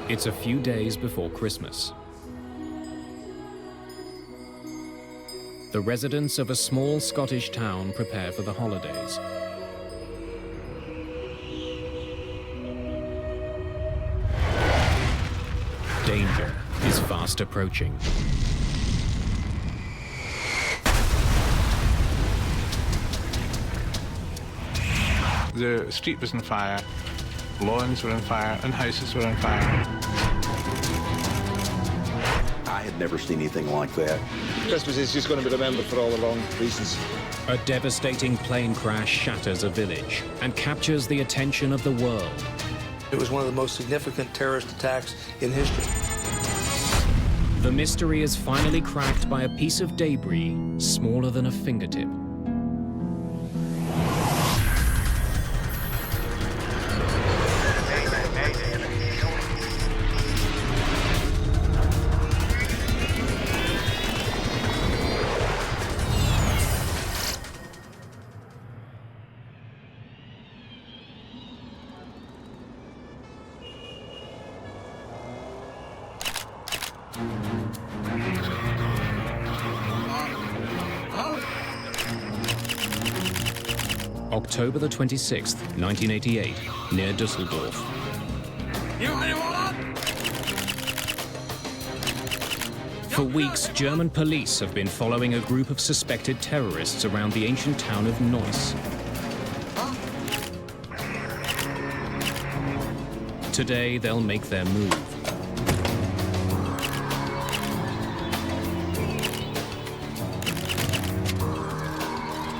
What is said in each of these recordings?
It's a few days before Christmas. The residents of a small Scottish town prepare for the holidays. Danger is fast approaching. The street was on fire, lawns were on fire, and houses were on fire. I had never seen anything like that. Christmas is just going to be remembered for all the wrong reasons. A devastating plane crash shatters a village and captures the attention of the world. It was one of the most significant terrorist attacks in history. The mystery is finally cracked by a piece of debris smaller than a fingertip. October the 26th, 1988, near Düsseldorf. For weeks, German police have been following a group of suspected terrorists around the ancient town of Neuss. Today, they'll make their move.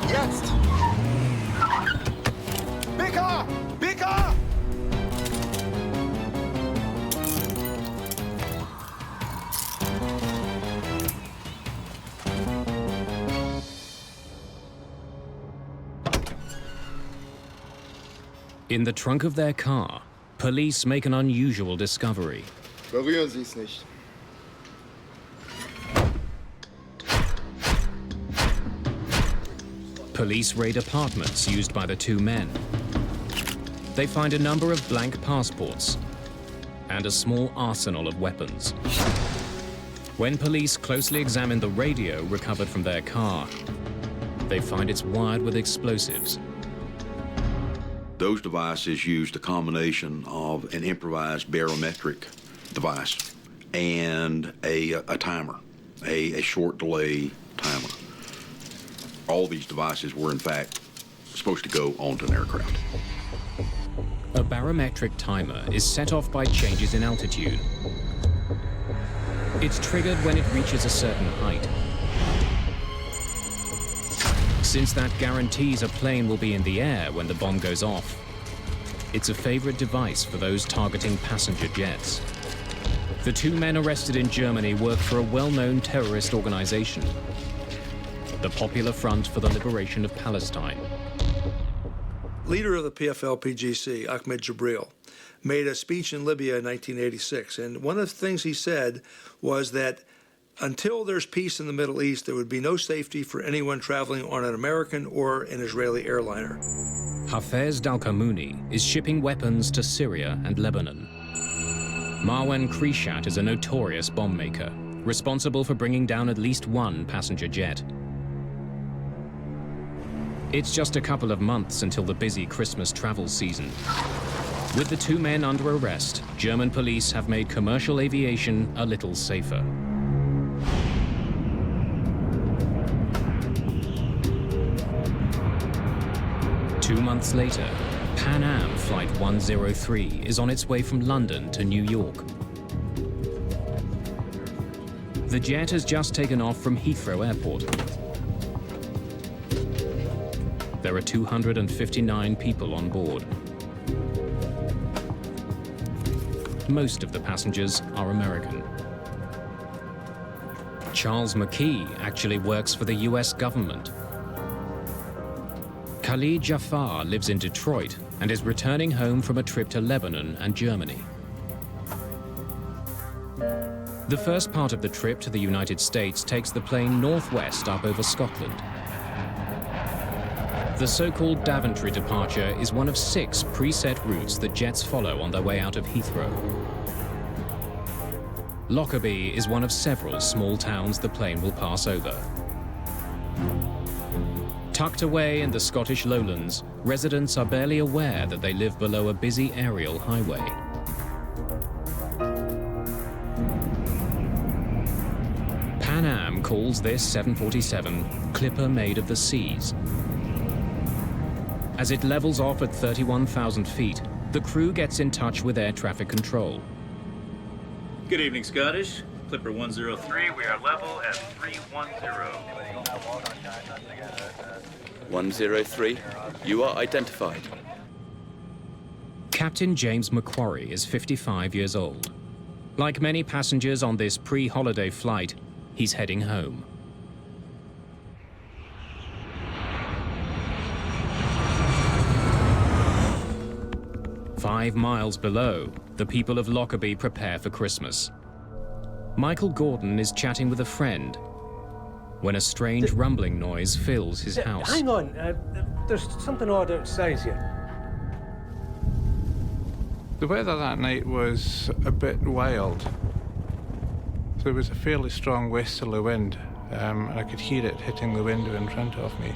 Jetzt! BK! BK! In the trunk of their car, police make an unusual discovery. Berühren Sie es nicht. Police raid apartments used by the two men. They find a number of blank passports and a small arsenal of weapons. When police closely examine the radio recovered from their car, they find it's wired with explosives. Those devices used a combination of an improvised barometric device and a timer, a short delay timer. All these devices were, in fact, supposed to go onto an aircraft. A barometric timer is set off by changes in altitude. It's triggered when it reaches a certain height. Since that guarantees a plane will be in the air when the bomb goes off, it's a favorite device for those targeting passenger jets. The two men arrested in Germany work for a well-known terrorist organization, the Popular Front for the Liberation of Palestine. Leader of the PFLP-GC, Ahmed Jibril, made a speech in Libya in 1986, and one of the things he said was that until there's peace in the Middle East, there would be no safety for anyone traveling on an American or an Israeli airliner. Hafez Dalkamouni is shipping weapons to Syria and Lebanon. Marwan Krishat is a notorious bomb maker, responsible for bringing down at least one passenger jet. It's just a couple of months until the busy Christmas travel season. With the two men under arrest, German police have made commercial aviation a little safer. Two months later, Pan Am Flight 103 is on its way from London to New York. The jet has just taken off from Heathrow Airport. There are 259 people on board. Most of the passengers are American. Charles McKee actually works for the US government. Khalid Jafar lives in Detroit and is returning home from a trip to Lebanon and Germany. The first part of the trip to the United States takes the plane northwest up over Scotland. The so-called Daventry departure is one of 6 preset routes that jets follow on their way out of Heathrow. Lockerbie is one of several small towns the plane will pass over. Tucked away in the Scottish lowlands, residents are barely aware that they live below a busy aerial highway. Pan Am calls this 747 Clipper Made of the Seas. As it levels off at 31,000 feet, the crew gets in touch with air traffic control. Good evening, Scottish. Clipper 103, we are level at 310. 103, you are identified. Captain James Macquarie is 55 years old. Like many passengers on this pre-holiday flight, he's heading home. Five miles below, the people of Lockerbie prepare for Christmas. Michael Gordon is chatting with a friend when a strange rumbling noise fills his house. Hang on, there's something odd outside here. The weather that night was a bit wild. There was a fairly strong westerly wind, and I could hear it hitting the window in front of me.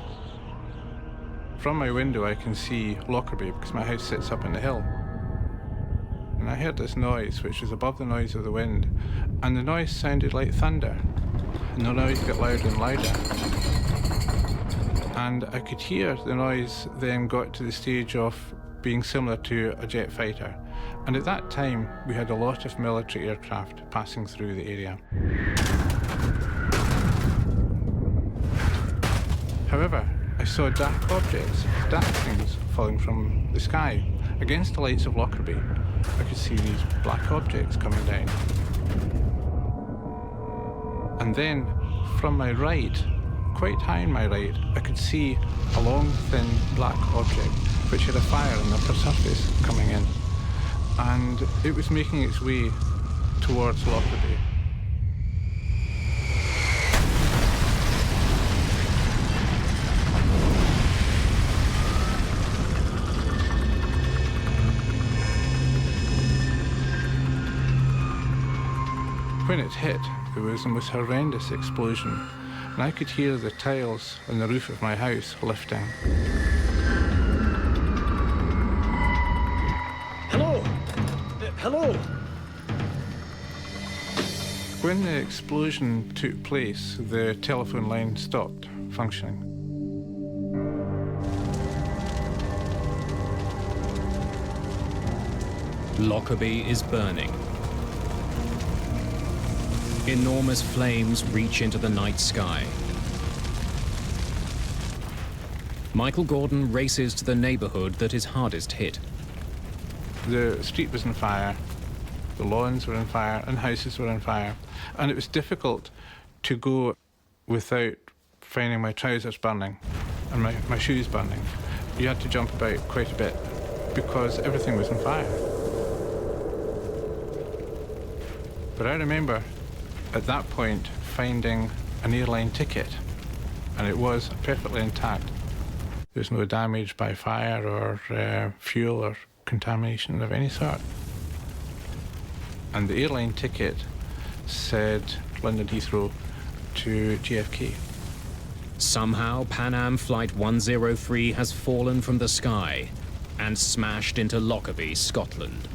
From my window I can see Lockerbie because my house sits up on the hill. And I heard this noise which was above the noise of the wind, and the noise sounded like thunder. And the noise got louder and louder. And I could hear the noise then got to the stage of being similar to a jet fighter. And at that time, we had a lot of military aircraft passing through the area. However, I saw dark objects, dark things falling from the sky. Against the lights of Lockerbie, I could see these black objects coming down. And then, from my right, quite high on my right, I could see a long, thin, black object which had a fire on the upper surface coming in. And it was making its way towards Lockerbie. When it hit, it was the most horrendous explosion, and I could hear the tiles on the roof of my house lifting. Hello? Hello? When the explosion took place, the telephone line stopped functioning. Lockerbie is burning. Enormous flames reach into the night sky. Michael Gordon races to the neighborhood that is hardest hit. The street was on fire, the lawns were on fire, and houses were on fire. And it was difficult to go without finding my trousers burning and my shoes burning. You had to jump about quite a bit because everything was on fire. But I remember at that point finding an airline ticket, and it was perfectly intact. There's no damage by fire or fuel or contamination of any sort. And the airline ticket said London Heathrow to JFK. Somehow, Pan Am Flight 103 has fallen from the sky and smashed into Lockerbie, Scotland.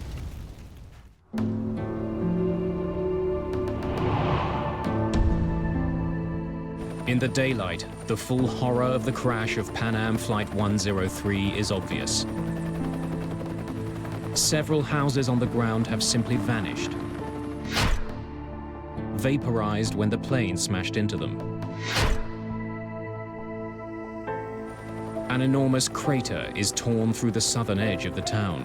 In the daylight, the full horror of the crash of Pan Am Flight 103 is obvious. Several houses on the ground have simply vanished, vaporized when the plane smashed into them. An enormous crater is torn through the southern edge of the town.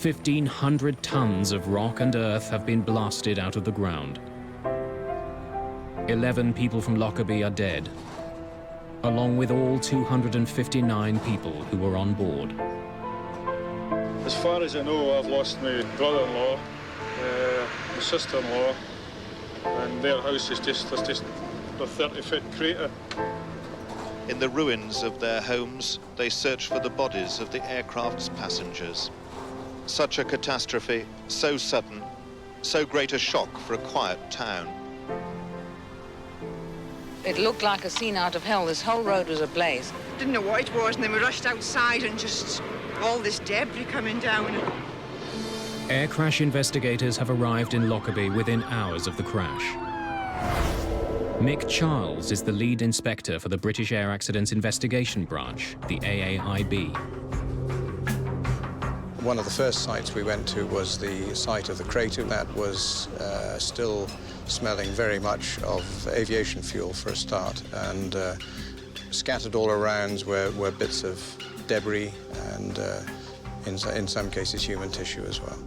1,500 tons of rock and earth have been blasted out of the ground. 11 people from Lockerbie are dead, along with all 259 people who were on board. As far as I know, I've lost my brother-in-law, my sister-in-law, and their house is just a 30-foot crater. In the ruins of their homes, they search for the bodies of the aircraft's passengers. Such a catastrophe, so sudden, so great a shock for a quiet town. It looked like a scene out of hell. This whole road was ablaze. Didn't know what it was, and then we rushed outside and just all this debris coming down. Air crash investigators have arrived in Lockerbie within hours of the crash. Mick Charles is the lead inspector for the British Air Accidents Investigation Branch, the AAIB. One of the first sites we went to was the site of the crater that was still smelling very much of aviation fuel for a start, and scattered all around were bits of debris and in some cases human tissue as well.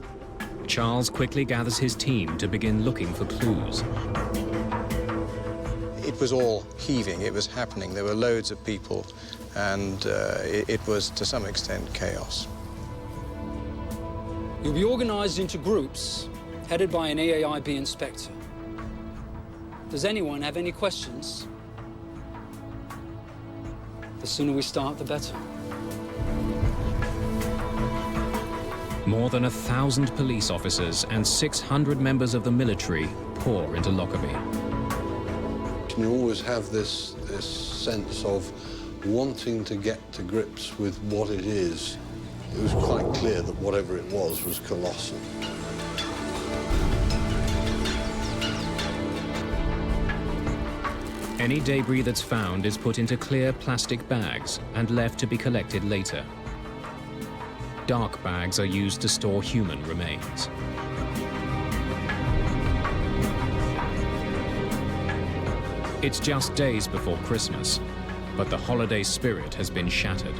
Charles quickly gathers his team to begin looking for clues. It was all heaving, it was happening, there were loads of people, and it was to some extent chaos. You'll be organised into groups, headed by an AAIB inspector. Does anyone have any questions? The sooner we start, the better. More than 1,000 police officers and 600 members of the military pour into Lockerbie. You always have this sense of wanting to get to grips with what it is. It was quite clear that whatever it was colossal. Any debris that's found is put into clear plastic bags and left to be collected later. Dark bags are used to store human remains. It's just days before Christmas, but the holiday spirit has been shattered.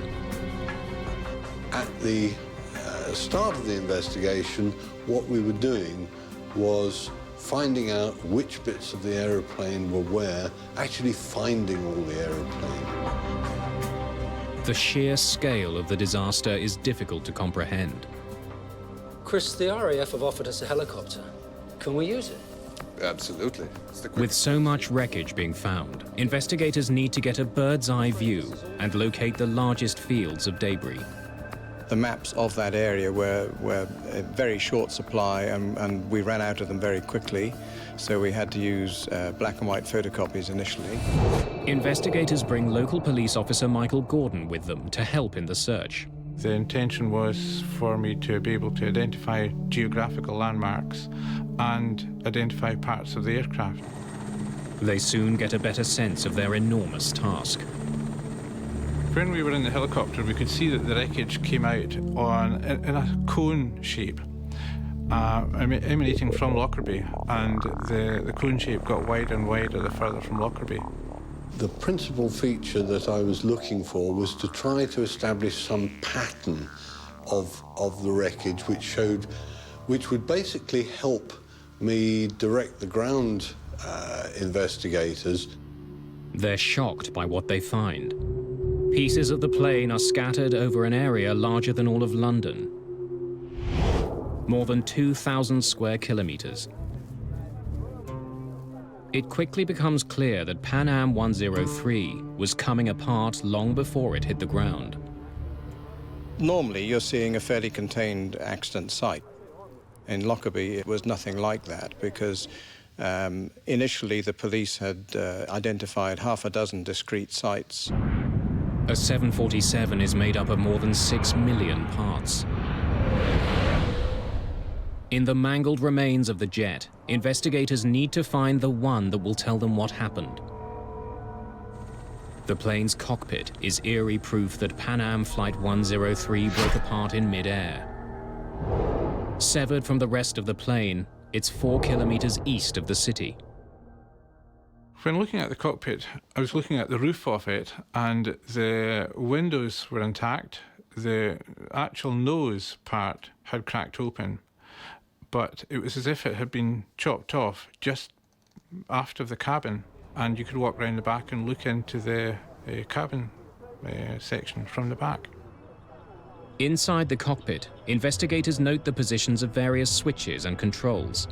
At the start of the investigation, what we were doing was finding out which bits of the aeroplane were where, actually finding all the aeroplane. The sheer scale of the disaster is difficult to comprehend. Chris, the RAF have offered us a helicopter. Can we use it? Absolutely. With so much wreckage being found, investigators need to get a bird's-eye view and locate the largest fields of debris. The maps of that area were a very short supply, and we ran out of them very quickly, so we had to use black and white photocopies initially. Investigators bring local police officer Michael Gordon with them to help in the search. The intention was for me to be able to identify geographical landmarks and identify parts of the aircraft. They soon get a better sense of their enormous task. When we were in the helicopter, we could see that the wreckage came out in a cone shape, emanating from Lockerbie, and the cone shape got wider and wider the further from Lockerbie. The principal feature that I was looking for was to try to establish some pattern of the wreckage which would basically help me direct the ground investigators. They're shocked by what they find. Pieces of the plane are scattered over an area larger than all of London. More than 2,000 square kilometers. It quickly becomes clear that Pan Am 103 was coming apart long before it hit the ground. Normally, you're seeing a fairly contained accident site. In Lockerbie, it was nothing like that, because initially the police had identified half a dozen discrete sites. A 747 is made up of more than 6 million parts. In the mangled remains of the jet, investigators need to find the one that will tell them what happened. The plane's cockpit is eerie proof that Pan Am Flight 103 broke apart in mid-air. Severed from the rest of the plane, it's 4 kilometers east of the city. When looking at the cockpit, I was looking at the roof of it, and the windows were intact. The actual nose part had cracked open, but it was as if it had been chopped off just aft of the cabin, and you could walk round the back and look into the cabin section from the back. Inside the cockpit, investigators note the positions of various switches and controls.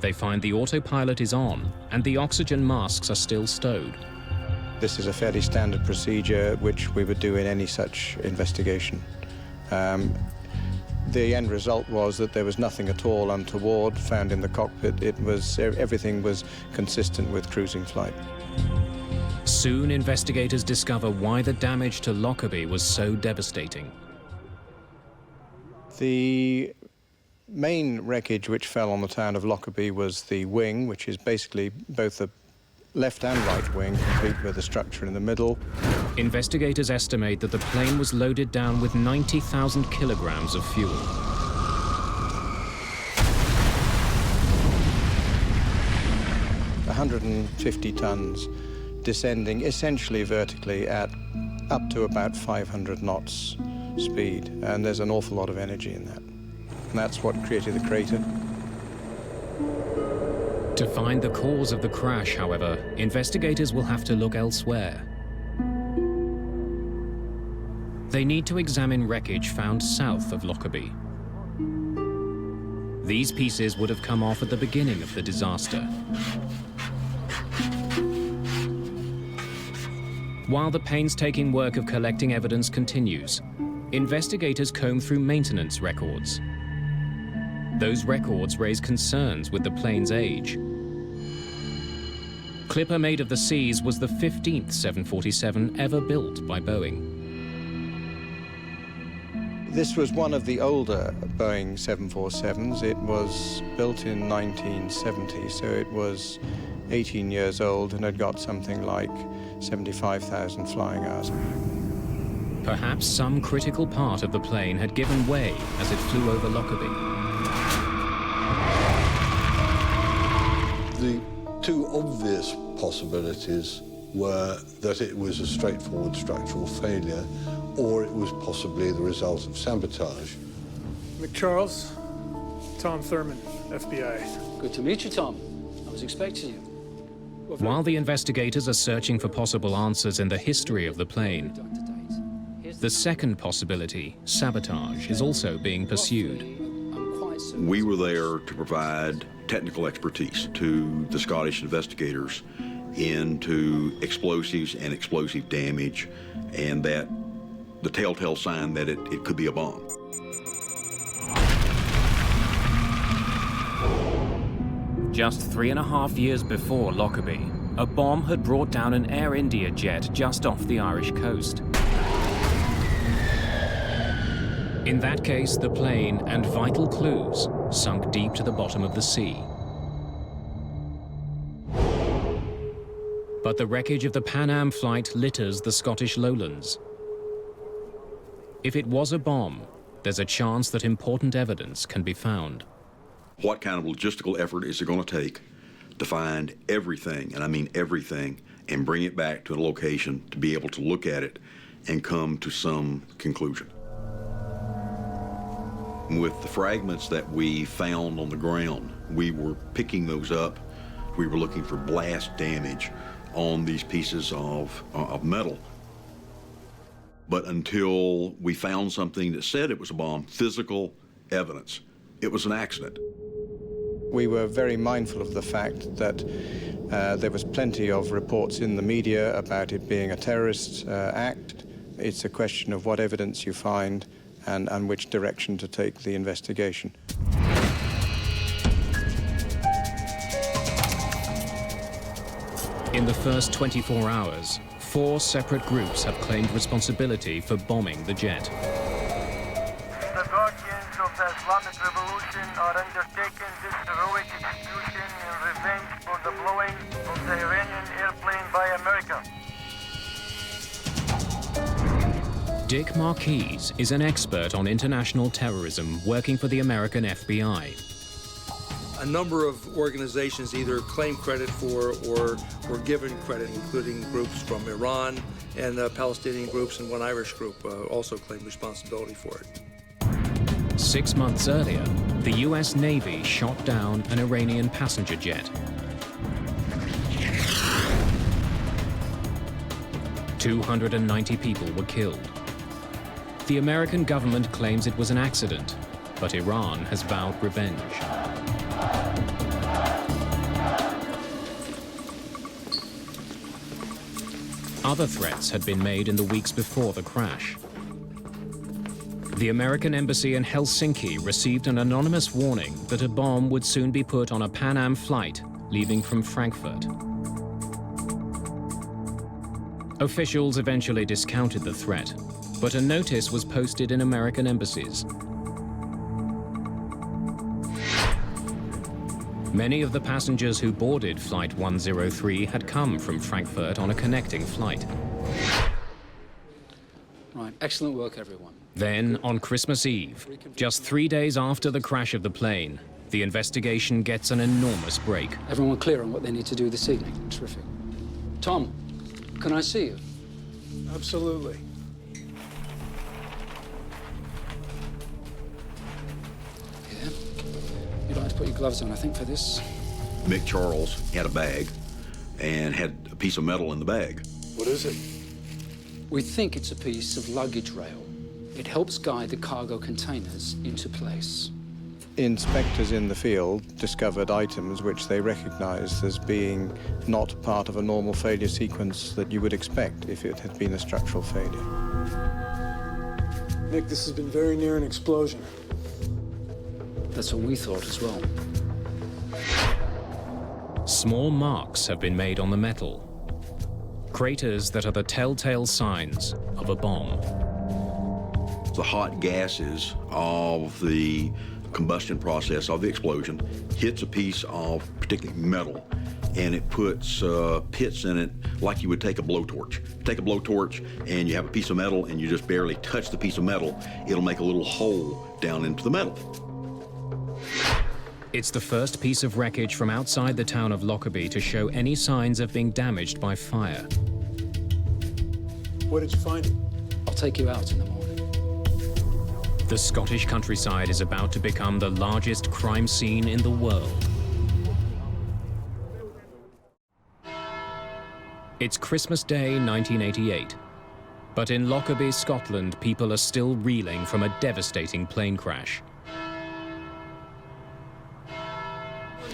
They find the autopilot is on and the oxygen masks are still stowed. This is a fairly standard procedure which we would do in any such investigation. The end result was that there was nothing at all untoward found in the cockpit. Everything was consistent with cruising flight. Soon, investigators discover why the damage to Lockerbie was so devastating. The main wreckage which fell on the town of Lockerbie was the wing, which is basically both the left and right wing, complete with a structure in the middle. Investigators estimate that the plane was loaded down with 90,000 kilograms of fuel. $150 tons, descending essentially vertically at up to about 500 knots speed, and there's an awful lot of energy in that. And that's what created the crater. To find the cause of the crash, however, investigators will have to look elsewhere. They need to examine wreckage found south of Lockerbie. These pieces would have come off at the beginning of the disaster. While the painstaking work of collecting evidence continues, investigators comb through maintenance records. Those records raise concerns with the plane's age. Clipper Made of the Seas was the 15th 747 ever built by Boeing. This was one of the older Boeing 747s. It was built in 1970, so it was 18 years old and had got something like 75,000 flying hours. Perhaps some critical part of the plane had given way as it flew over Lockerbie. The two obvious possibilities were that it was a straightforward structural failure, or it was possibly the result of sabotage. McCharles, Tom Thurman, FBI. Good to meet you, Tom. I was expecting you. While the investigators are searching for possible answers in the history of the plane, the second possibility, sabotage, is also being pursued. We were there to provide technical expertise to the Scottish investigators into explosives and explosive damage, and that the telltale sign that it could be a bomb. Just 3.5 years before Lockerbie, a bomb had brought down an Air India jet just off the Irish coast. In that case, the plane and vital clues sunk deep to the bottom of the sea. But the wreckage of the Pan Am flight litters the Scottish lowlands. If it was a bomb, there's a chance that important evidence can be found. What kind of logistical effort is it going to take to find everything, and I mean everything, and bring it back to a location to be able to look at it and come to some conclusion? With the fragments that we found on the ground, we were picking those up. We were looking for blast damage on these pieces of metal. But until we found something that said it was a bomb, physical evidence, it was an accident. We were very mindful of the fact that there was plenty of reports in the media about it being a terrorist act. It's a question of what evidence you find and which direction to take the investigation. In the first 24 hours, 4 separate groups have claimed responsibility for bombing the jet. The guardians of the Islamic Revolution are undertaking this heroic execution in revenge for the blowing of the Iranian airplane by America. Dick Marquise is an expert on international terrorism working for the American FBI. A number of organizations either claim credit for or were given credit, including groups from Iran and Palestinian groups, and one Irish group also claimed responsibility for it. 6 months earlier, the US Navy shot down an Iranian passenger jet. 290 people were killed. The American government claims it was an accident, but Iran has vowed revenge. Other threats had been made in the weeks before the crash. The American embassy in Helsinki received an anonymous warning that a bomb would soon be put on a Pan Am flight leaving from Frankfurt. Officials eventually discounted the threat, but a notice was posted in American embassies. Many of the passengers who boarded Flight 103 had come from Frankfurt on a connecting flight. Right, excellent work, everyone. Then, on Christmas Eve, just 3 days after the crash of the plane, the investigation gets an enormous break. Everyone clear on what they need to do this evening? Terrific. Tom, can I see you? Absolutely. Yeah. You'd like to put your gloves on, I think, for this. Mick Charles had a bag and had a piece of metal in the bag. What is it? We think it's a piece of luggage rail. It helps guide the cargo containers into place. Inspectors in the field discovered items which they recognized as being not part of a normal failure sequence that you would expect if it had been a structural failure. Nick, this has been very near an explosion. That's what we thought as well. Small marks have been made on the metal. Craters that are the telltale signs of a bomb. The hot gases of the combustion process of the explosion hits a piece of particularly metal, and it puts pits in it like you would take a blowtorch. Take a blowtorch and you have a piece of metal and you just barely touch the piece of metal, it'll make a little hole down into the metal. It's the first piece of wreckage from outside the town of Lockerbie to show any signs of being damaged by fire. Where did you find it? I'll take you out in the morning. The Scottish countryside is about to become the largest crime scene in the world. It's Christmas Day, 1988. But in Lockerbie, Scotland, people are still reeling from a devastating plane crash.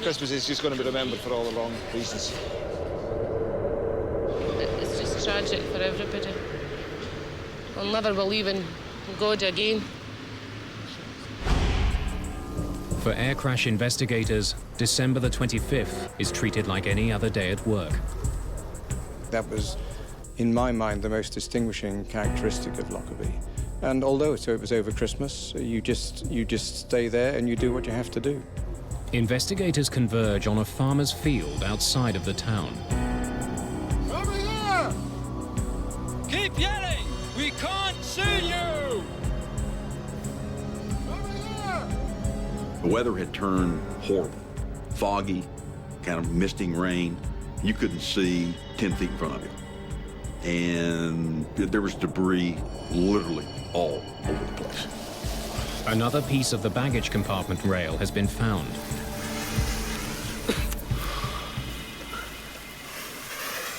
Christmas is just going to be remembered for all the wrong reasons. It's just tragic for everybody. We'll never believe in God again. For air crash investigators, December the 25th is treated like any other day at work. That was, in my mind, the most distinguishing characteristic of Lockerbie. And although it was over Christmas, you just stay there and you do what you have to do. Investigators converge on a farmer's field outside of the town. Over here! Keep yelling! We can't see you! Over here! The weather had turned horrible. Foggy, kind of misting rain. You couldn't see 10 feet in front of you. And there was debris literally all over the place. Another piece of the baggage compartment rail has been found.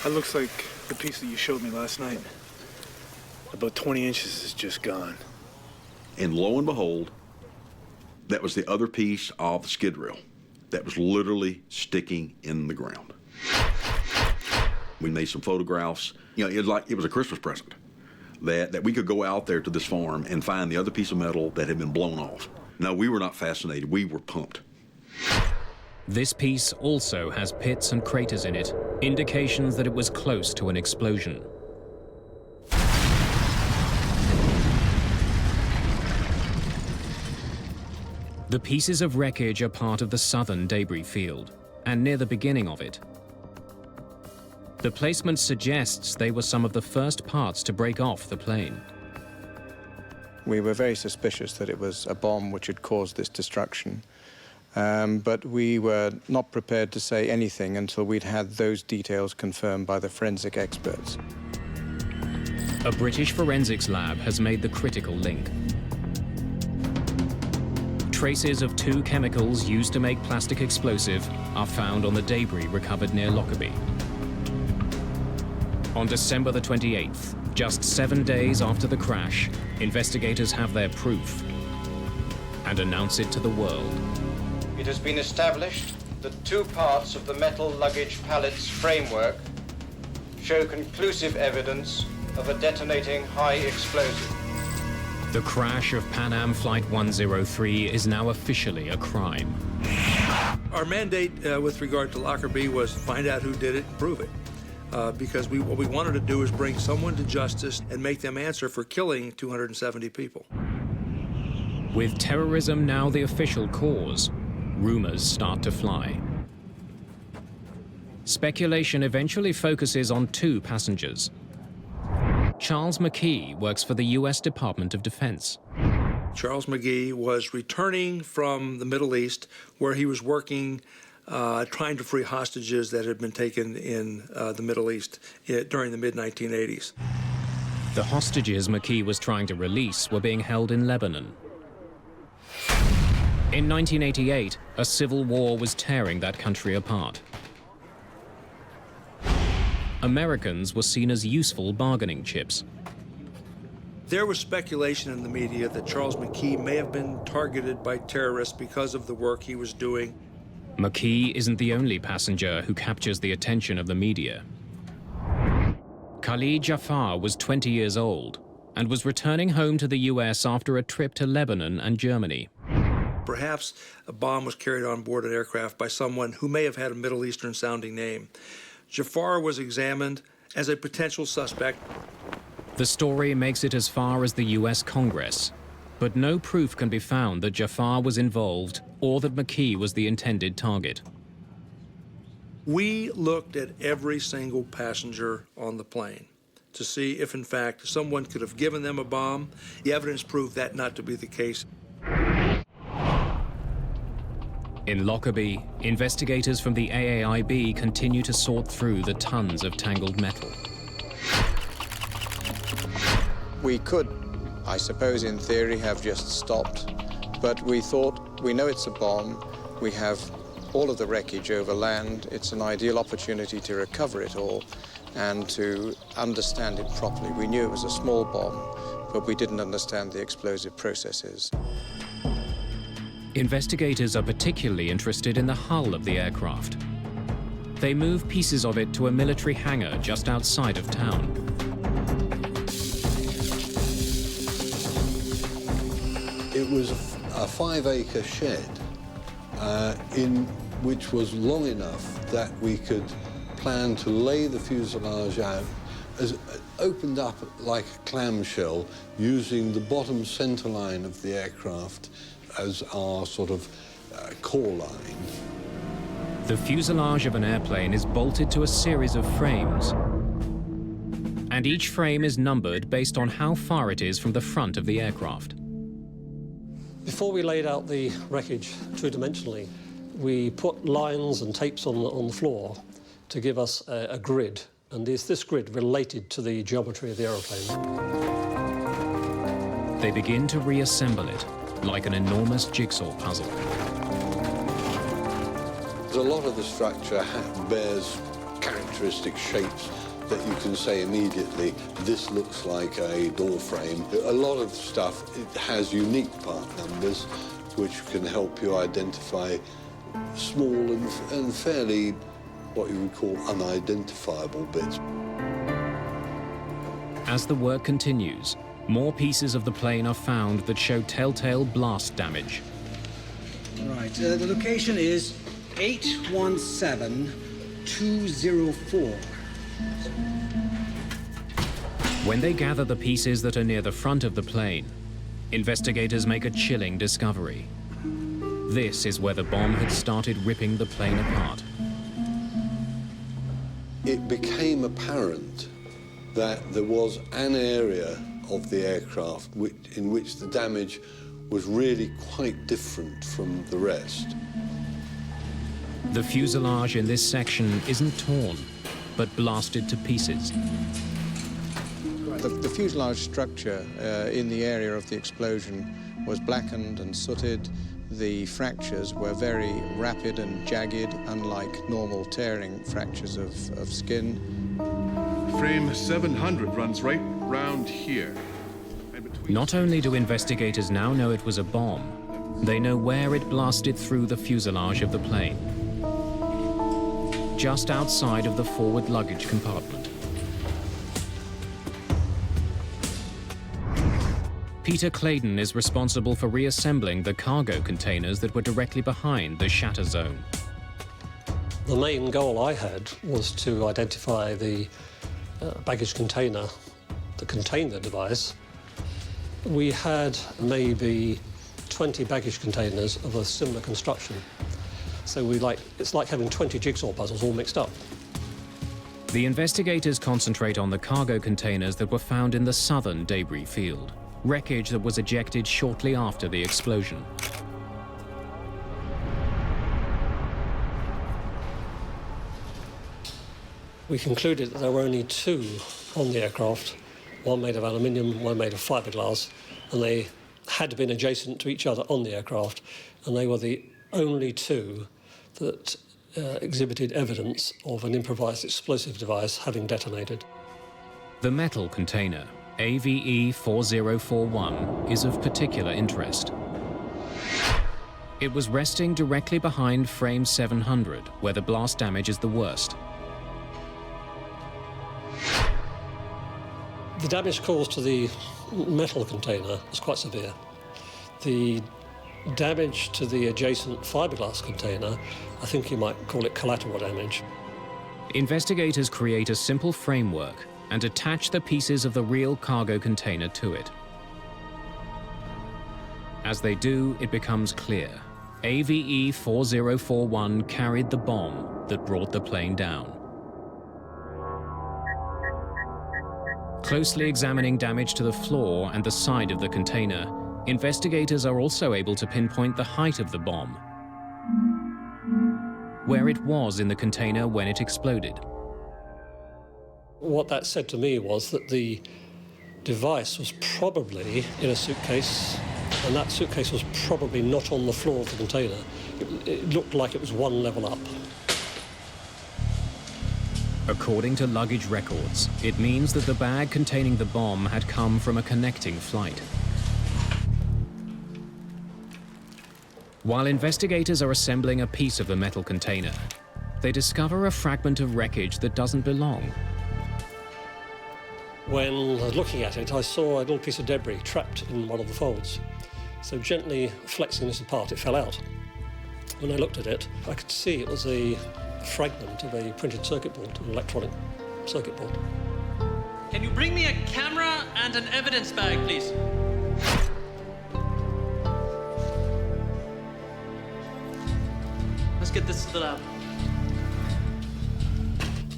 That looks like the piece that you showed me last night. About 20 inches is just gone. And lo and behold, that was the other piece of the skid rail that was literally sticking in the ground. We made some photographs. You know, it was a Christmas present that we could go out there to this farm and find the other piece of metal that had been blown off. No, we were not fascinated. We were pumped. This piece also has pits and craters in it, indications that it was close to an explosion. The pieces of wreckage are part of the southern debris field, and near the beginning of it. The placement suggests they were some of the first parts to break off the plane. We were very suspicious that it was a bomb which had caused this destruction. But we were not prepared to say anything until we'd had those details confirmed by the forensic experts. A British forensics lab has made the critical link. Traces of 2 chemicals used to make plastic explosive are found on the debris recovered near Lockerbie. On December the 28th, just 7 days after the crash, investigators have their proof and announce it to the world. It has been established that 2 parts of the metal luggage pallet's framework show conclusive evidence of a detonating high explosive. The crash of Pan Am Flight 103 is now officially a crime. Our mandate with regard to Lockerbie was find out who did it and prove it. Because what we wanted to do is bring someone to justice and make them answer for killing 270 people. With terrorism now the official cause, rumors start to fly. Speculation eventually focuses on two passengers. Charles McKee works for the US Department of Defense. Charles McGee was returning from the Middle East, where he was working trying to free hostages that had been taken in the Middle East during the mid-1980s. The hostages McKee was trying to release were being held in Lebanon. In 1988, a civil war was tearing that country apart. Americans were seen as useful bargaining chips. There was speculation in the media that Charles McKee may have been targeted by terrorists because of the work he was doing. McKee isn't the only passenger who captures the attention of the media. Khalid Jafar was 20 years old and was returning home to the US after a trip to Lebanon and Germany. Perhaps a bomb was carried on board an aircraft by someone who may have had a Middle Eastern-sounding name. Jafar was examined as a potential suspect. The story makes it as far as the US Congress, but no proof can be found that Jafar was involved or that McKee was the intended target. We looked at every single passenger on the plane to see if, in fact, someone could have given them a bomb. The evidence proved that not to be the case. In Lockerbie, investigators from the AAIB continue to sort through the tons of tangled metal. We could, I suppose in theory, have just stopped, but we thought, we know it's a bomb, we have all of the wreckage over land, it's an ideal opportunity to recover it all and to understand it properly. We knew it was a small bomb, but we didn't understand the explosive processes. Investigators are particularly interested in the hull of the aircraft. They move pieces of it to a military hangar just outside of town. It was a 5-acre shed which was long enough that we could plan to lay the fuselage out, opened up like a clamshell, using the bottom center line of the aircraft as our sort of core line. The fuselage of an airplane is bolted to a series of frames, and each frame is numbered based on how far it is from the front of the aircraft. Before we laid out the wreckage two-dimensionally, we put lines and tapes on the floor to give us a grid, and this grid related to the geometry of the aeroplane. They begin to reassemble it, like an enormous jigsaw puzzle. A lot of the structure bears characteristic shapes that you can say immediately, this looks like a door frame. A lot of stuff, it has unique part numbers, which can help you identify small and fairly, what you would call unidentifiable bits. As the work continues, more pieces of the plane are found that show telltale blast damage. Right, the location is 817204. When they gather the pieces that are near the front of the plane, investigators make a chilling discovery. This is where the bomb had started ripping the plane apart. It became apparent that there was an area of the aircraft in which the damage was really quite different from the rest. The fuselage in this section isn't torn, but blasted to pieces. The fuselage structure in the area of the explosion was blackened and sooted. The fractures were very rapid and jagged, unlike normal tearing fractures of skin. Frame 700 runs right round here. Not only do investigators now know it was a bomb, they know where it blasted through the fuselage of the plane. Just outside of the forward luggage compartment. Peter Clayton is responsible for reassembling the cargo containers that were directly behind the shatter zone. The main goal I had was to identify the baggage container that contained the device. We had maybe 20 baggage containers of a similar construction. So it's like having 20 jigsaw puzzles all mixed up. The investigators concentrate on the cargo containers that were found in the southern debris field, wreckage that was ejected shortly after the explosion. We concluded that there were only two on the aircraft, one made of aluminium, one made of fiberglass, and they had been adjacent to each other on the aircraft, and they were the only two that exhibited evidence of an improvised explosive device having detonated. The metal container, AVE 4041, is of particular interest. It was resting directly behind frame 700, where the blast damage is the worst. The damage caused to the metal container was quite severe. The damage to the adjacent fiberglass container, I think you might call it collateral damage. Investigators create a simple framework and attach the pieces of the real cargo container to it. As they do, it becomes clear. AVE 4041 carried the bomb that brought the plane down. Closely examining damage to the floor and the side of the container, investigators are also able to pinpoint the height of the bomb, where it was in the container when it exploded. What that said to me was that the device was probably in a suitcase, and that suitcase was probably not on the floor of the container. It looked like it was one level up. According to luggage records, it means that the bag containing the bomb had come from a connecting flight. While investigators are assembling a piece of the metal container, they discover a fragment of wreckage that doesn't belong. When I was looking at it, I saw a little piece of debris trapped in one of the folds. So gently flexing this apart, it fell out. When I looked at it, I could see it was a fragment of a printed circuit board, an electronic circuit board. Can you bring me a camera and an evidence bag, please? Let's get this to the lab.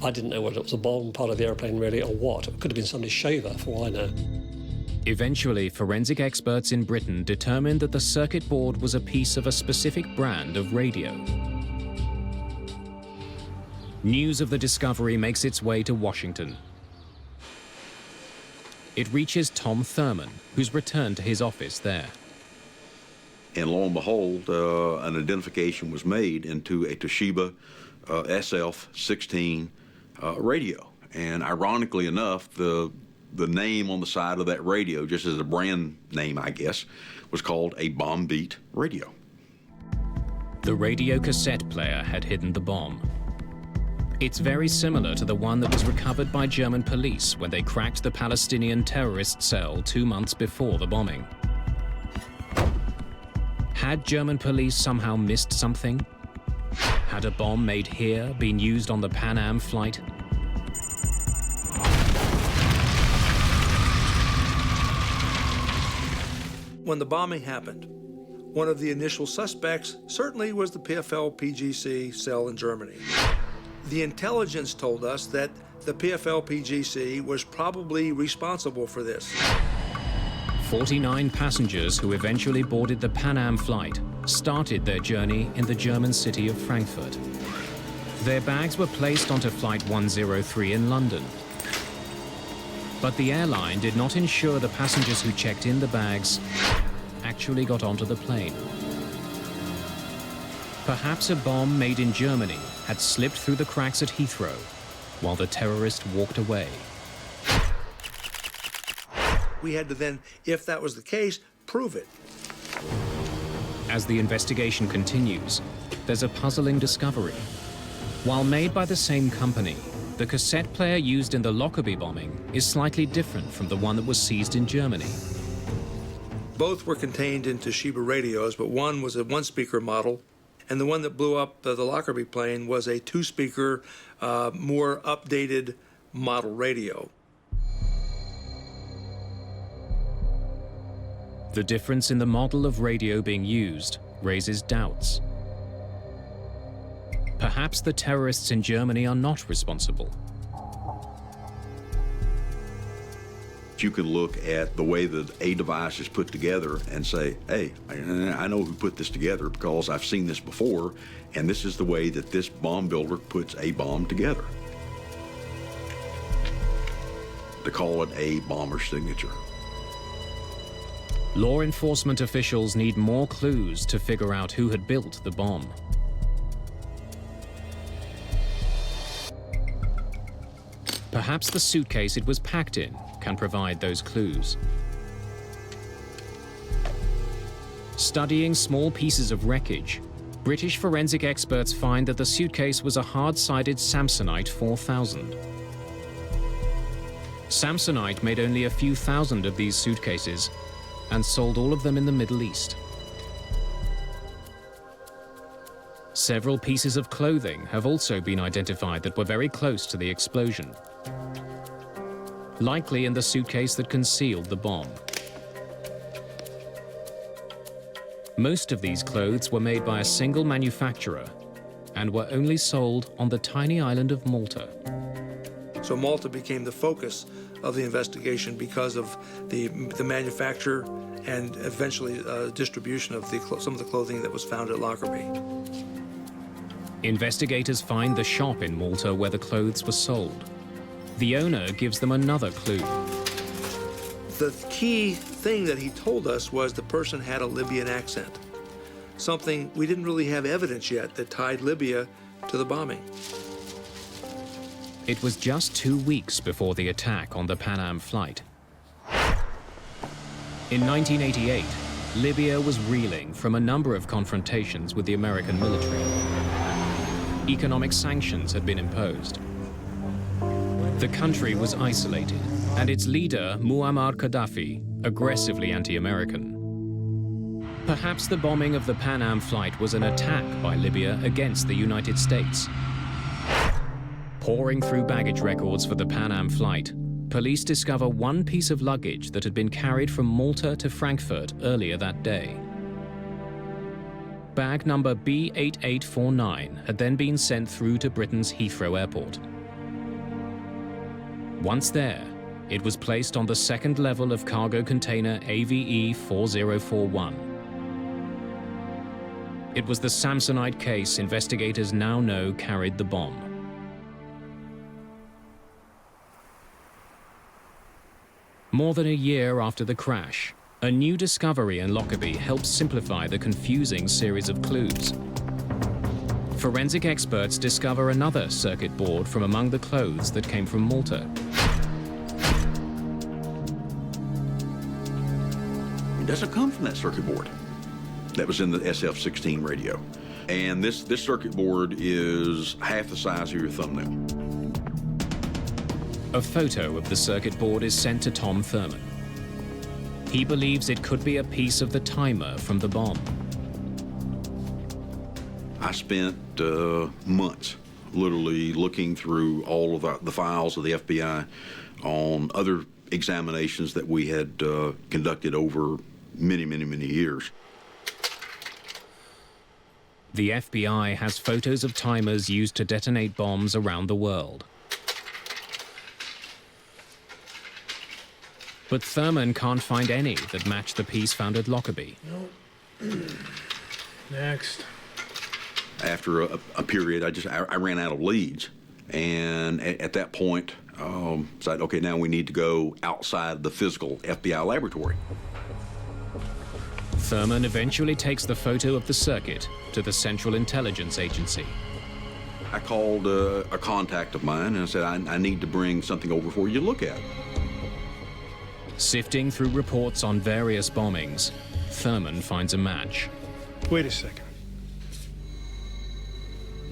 I didn't know whether it was a bomb part of the airplane really or what. It could have been somebody's shaver, for all I know. Eventually, forensic experts in Britain determined that the circuit board was a piece of a specific brand of radio. News of the discovery makes its way to Washington. It reaches Tom Thurman, who's returned to his office there. And lo and behold, an identification was made into a Toshiba SF-16 radio. And ironically enough, the name on the side of that radio, just as a brand name, I guess, was called a bomb beat radio. The radio cassette player had hidden the bomb. It's very similar to the one that was recovered by German police when they cracked the Palestinian terrorist cell 2 months before the bombing. Had German police somehow missed something? Had a bomb made here been used on the Pan Am flight? When the bombing happened, one of the initial suspects certainly was the PFL-PGC cell in Germany. The intelligence told us that the PFL-PGC was probably responsible for this. 49 passengers who eventually boarded the Pan Am flight started their journey in the German city of Frankfurt. Their bags were placed onto Flight 103 in London. But the airline did not ensure the passengers who checked in the bags actually got onto the plane. Perhaps a bomb made in Germany had slipped through the cracks at Heathrow while the terrorist walked away. We had to then, if that was the case, prove it. As the investigation continues, there's a puzzling discovery. While made by the same company, the cassette player used in the Lockerbie bombing is slightly different from the one that was seized in Germany. Both were contained into Sheba radios, but one was a one-speaker model, and the one that blew up the Lockerbie plane was a two-speaker, more updated model radio. The difference in the model of radio being used raises doubts. Perhaps the terrorists in Germany are not responsible. You can look at the way that a device is put together and say, hey, I know who put this together because I've seen this before, and this is the way that this bomb builder puts a bomb together. To call it a bomber's signature. Law enforcement officials need more clues to figure out who had built the bomb. Perhaps the suitcase it was packed in can provide those clues. Studying small pieces of wreckage, British forensic experts find that the suitcase was a hard-sided Samsonite 4000. Samsonite made only a few thousand of these suitcases and sold all of them in the Middle East. Several pieces of clothing have also been identified that were very close to the explosion, likely in the suitcase that concealed the bomb. Most of these clothes were made by a single manufacturer and were only sold on the tiny island of Malta. So Malta became the focus of the investigation because of the manufacture and eventually distribution of some of the clothing that was found at Lockerbie. Investigators find the shop in Malta where the clothes were sold. The owner gives them another clue. The key thing that he told us was the person had a Libyan accent, something we didn't really have evidence yet that tied Libya to the bombing. It was just 2 weeks before the attack on the Pan Am flight. In 1988, Libya was reeling from a number of confrontations with the American military. Economic sanctions had been imposed. The country was isolated, and its leader, Muammar Gaddafi, aggressively anti-American. Perhaps the bombing of the Pan Am flight was an attack by Libya against the United States. Poring through baggage records for the Pan Am flight, police discover one piece of luggage that had been carried from Malta to Frankfurt earlier that day. Bag number B8849 had then been sent through to Britain's Heathrow Airport. Once there, it was placed on the second level of cargo container AVE 4041. It was the Samsonite case investigators now know carried the bomb. More than a year after the crash, a new discovery in Lockerbie helps simplify the confusing series of clues. Forensic experts discover another circuit board from among the clothes that came from Malta. It doesn't come from that circuit board that was in the SF-16 radio. And this circuit board is half the size of your thumbnail. A photo of the circuit board is sent to Tom Thurman. He believes it could be a piece of the timer from the bomb. I spent months literally looking through all of the files of the FBI on other examinations that we had conducted over many, many, many years. The FBI has photos of timers used to detonate bombs around the world. But Thurman can't find any that match the piece found at Lockerbie. Nope. Next. After a period, I ran out of leads. And at that point, decided, okay, now we need to go outside the physical FBI laboratory. Thurman eventually takes the photo of the circuit to the Central Intelligence Agency. I called a contact of mine and I said, I need to bring something over for you to look at. Sifting through reports on various bombings, Thurman finds a match. Wait a second.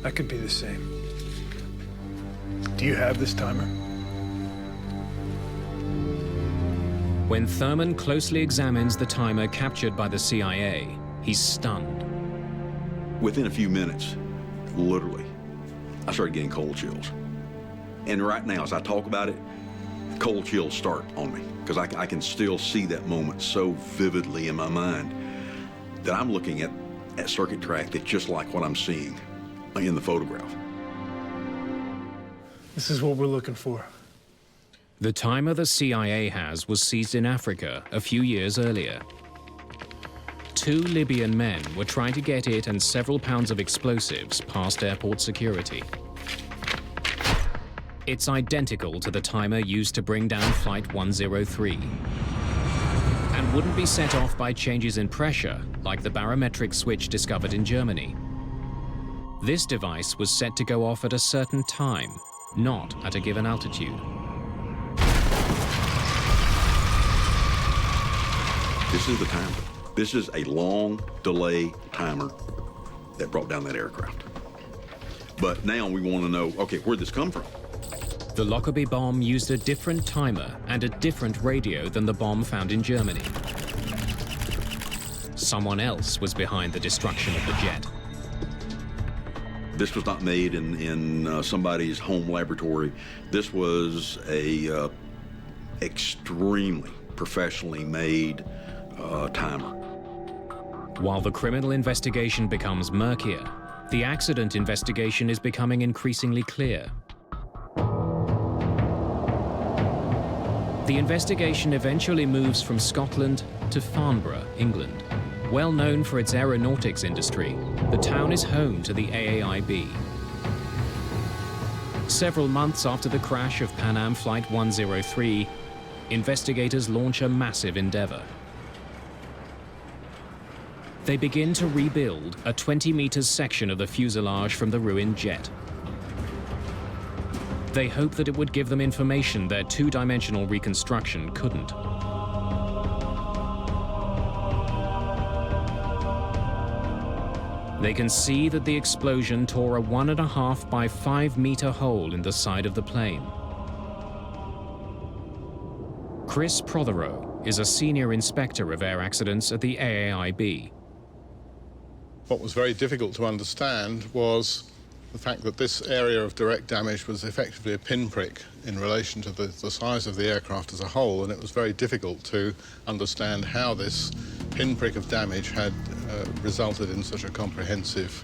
That could be the same. Do you have this timer? When Thurman closely examines the timer captured by the CIA, he's stunned. Within a few minutes, literally, I started getting cold chills. And right now, as I talk about it, cold chills start on me, because I can still see that moment so vividly in my mind that I'm looking at circuit track that's just like what I'm seeing in the photograph. This is what we're looking for. The timer the CIA has was seized in Africa a few years earlier. 2 Libyan men were trying to get it and several pounds of explosives past airport security. It's identical to the timer used to bring down Flight 103 and wouldn't be set off by changes in pressure like the barometric switch discovered in Germany. This device was set to go off at a certain time, not at a given altitude. This is the timer. This is a long delay timer that brought down that aircraft. But now we want to know, okay, where'd this come from? The Lockerbie bomb used a different timer and a different radio than the bomb found in Germany. Someone else was behind the destruction of the jet. This was not made in somebody's home laboratory. This was a extremely professionally made timer. While the criminal investigation becomes murkier, the accident investigation is becoming increasingly clear. The investigation eventually moves from Scotland to Farnborough, England. Well known for its aeronautics industry, the town is home to the AAIB. Several months after the crash of Pan Am Flight 103, investigators launch a massive endeavor. They begin to rebuild a 20 meters section of the fuselage from the ruined jet. They hope that it would give them information their two-dimensional reconstruction couldn't. They can see that the explosion tore a 1.5 by 5 meter hole in the side of the plane. Chris Prothero is a senior inspector of air accidents at the AAIB. What was very difficult to understand was the fact that this area of direct damage was effectively a pinprick in relation to the size of the aircraft as a whole, and it was very difficult to understand how this pinprick of damage had resulted in such a comprehensive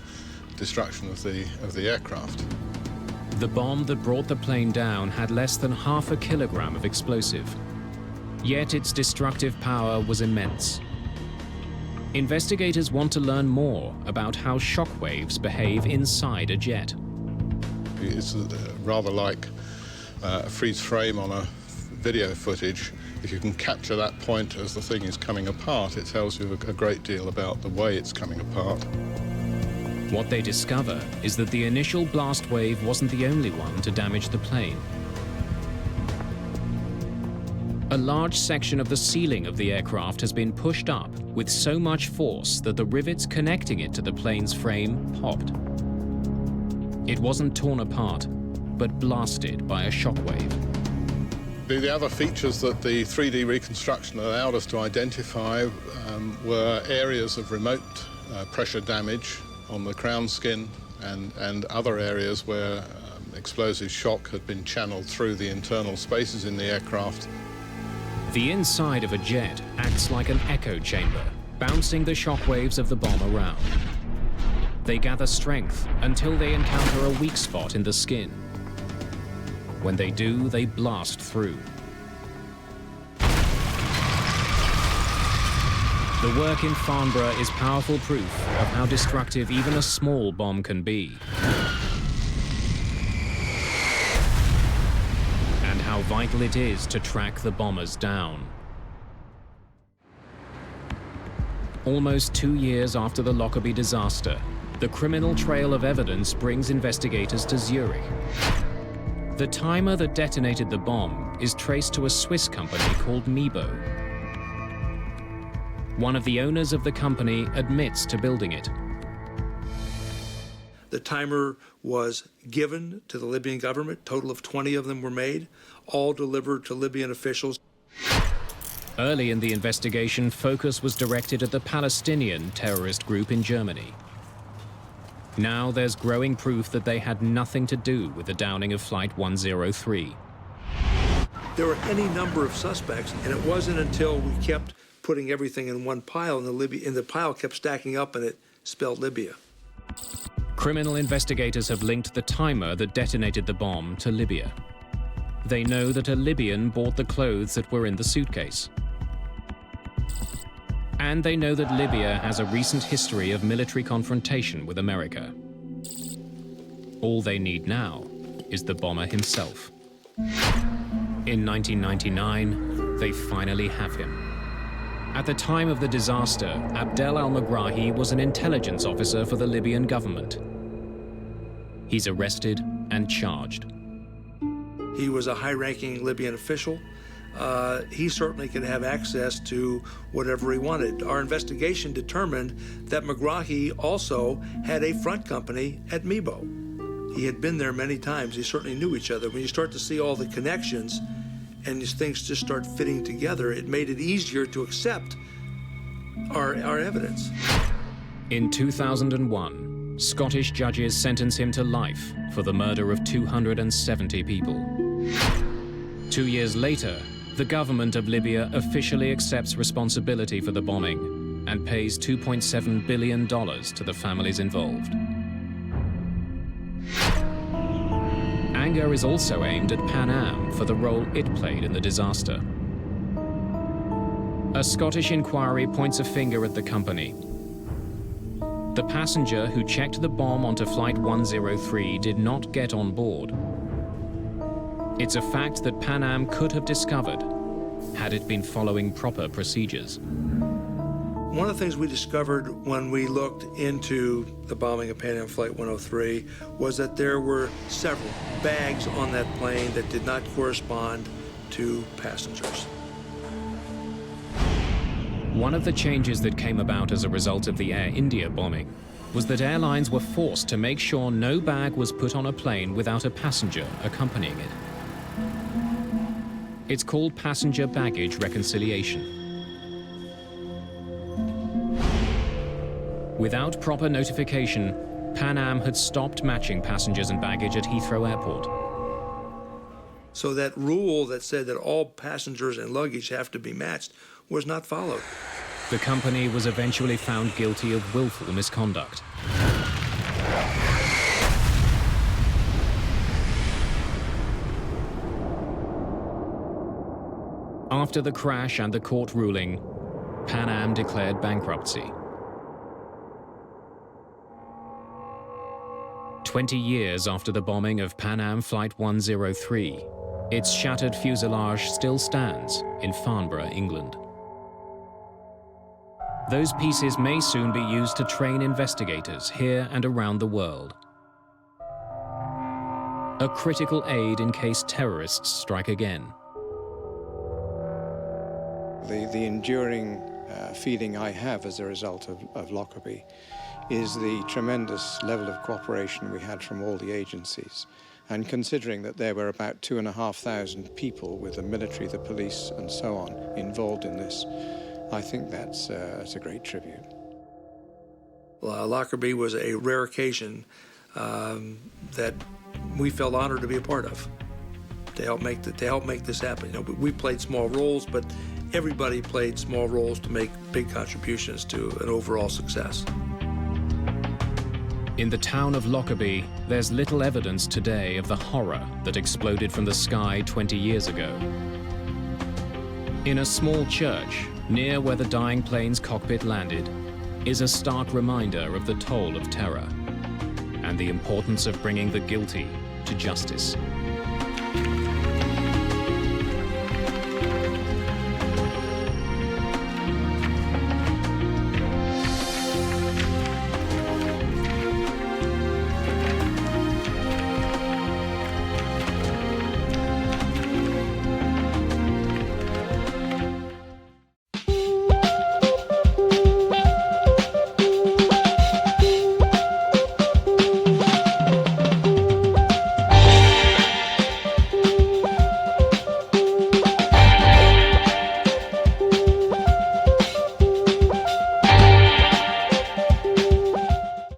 destruction of the aircraft. The bomb that brought the plane down had less than 0.5 kilogram of explosive, yet its destructive power was immense. Investigators want to learn more about how shock waves behave inside a jet. It's rather like a freeze frame on a video footage. If you can capture that point as the thing is coming apart, it tells you a great deal about the way it's coming apart. What they discover is that the initial blast wave wasn't the only one to damage the plane. A large section of the ceiling of the aircraft has been pushed up with so much force that the rivets connecting it to the plane's frame popped. It wasn't torn apart, but blasted by a shockwave. The other features that the 3D reconstruction allowed us to identify were areas of remote pressure damage on the crown skin and other areas where explosive shock had been channeled through the internal spaces in the aircraft. The inside of a jet acts like an echo chamber, bouncing the shock waves of the bomb around. They gather strength until they encounter a weak spot in the skin. When they do, they blast through. The work in Farnborough is powerful proof of how destructive even a small bomb can be, and how vital it is to track the bombers down. Almost 2 years after the Lockerbie disaster, the criminal trail of evidence brings investigators to Zurich. The timer that detonated the bomb is traced to a Swiss company called Mebo. One of the owners of the company admits to building it. The timer was given to the Libyan government. A total of 20 of them were made, all delivered to Libyan officials. Early in the investigation, focus was directed at the Palestinian terrorist group in Germany. Now there's growing proof that they had nothing to do with the downing of Flight 103. There were any number of suspects, and it wasn't until we kept putting everything in one pile, and the pile kept stacking up, and it spelled Libya. Criminal investigators have linked the timer that detonated the bomb to Libya. They know that a Libyan bought the clothes that were in the suitcase. And they know that Libya has a recent history of military confrontation with America. All they need now is the bomber himself. In 1999, they finally have him. At the time of the disaster, Abdel al-Megrahi was an intelligence officer for the Libyan government. He's arrested and charged. He was a high-ranking Libyan official. He certainly could have access to whatever he wanted. Our investigation determined that Megrahi also had a front company at Mibo. He had been there many times. He certainly knew each other. When you start to see all the connections and these things just start fitting together, it made it easier to accept our evidence. In 2001, Scottish judges sentenced him to life for the murder of 270 people. 2 years later, the government of Libya officially accepts responsibility for the bombing and pays $2.7 billion to the families involved. Anger is also aimed at Pan Am for the role it played in the disaster. A Scottish inquiry points a finger at the company. The passenger who checked the bomb onto Flight 103 did not get on board. It's a fact that Pan Am could have discovered had it been following proper procedures. One of the things we discovered when we looked into the bombing of Pan Am Flight 103 was that there were several bags on that plane that did not correspond to passengers. One of the changes that came about as a result of the Air India bombing was that airlines were forced to make sure no bag was put on a plane without a passenger accompanying it. It's called passenger baggage reconciliation. Without proper notification, Pan Am had stopped matching passengers and baggage at Heathrow Airport. So that rule that said that all passengers and luggage have to be matched was not followed. The company was eventually found guilty of willful misconduct. After the crash and the court ruling, Pan Am declared bankruptcy. 20 years after the bombing of Pan Am Flight 103, its shattered fuselage still stands in Farnborough, England. Those pieces may soon be used to train investigators here and around the world. A critical aid in case terrorists strike again. The enduring feeling I have as a result of Lockerbie is the tremendous level of cooperation we had from all the agencies. And considering that there were about 2,500 people with the military, the police, and so on involved in this, I think that's a great tribute. Lockerbie was a rare occasion that we felt honored to be a part of, to help make this happen. You know, we played small roles, but everybody played small roles to make big contributions to an overall success. In the town of Lockerbie, there's little evidence today of the horror that exploded from the sky 20 years ago. In a small church, near where the dying plane's cockpit landed, is a stark reminder of the toll of terror and the importance of bringing the guilty to justice.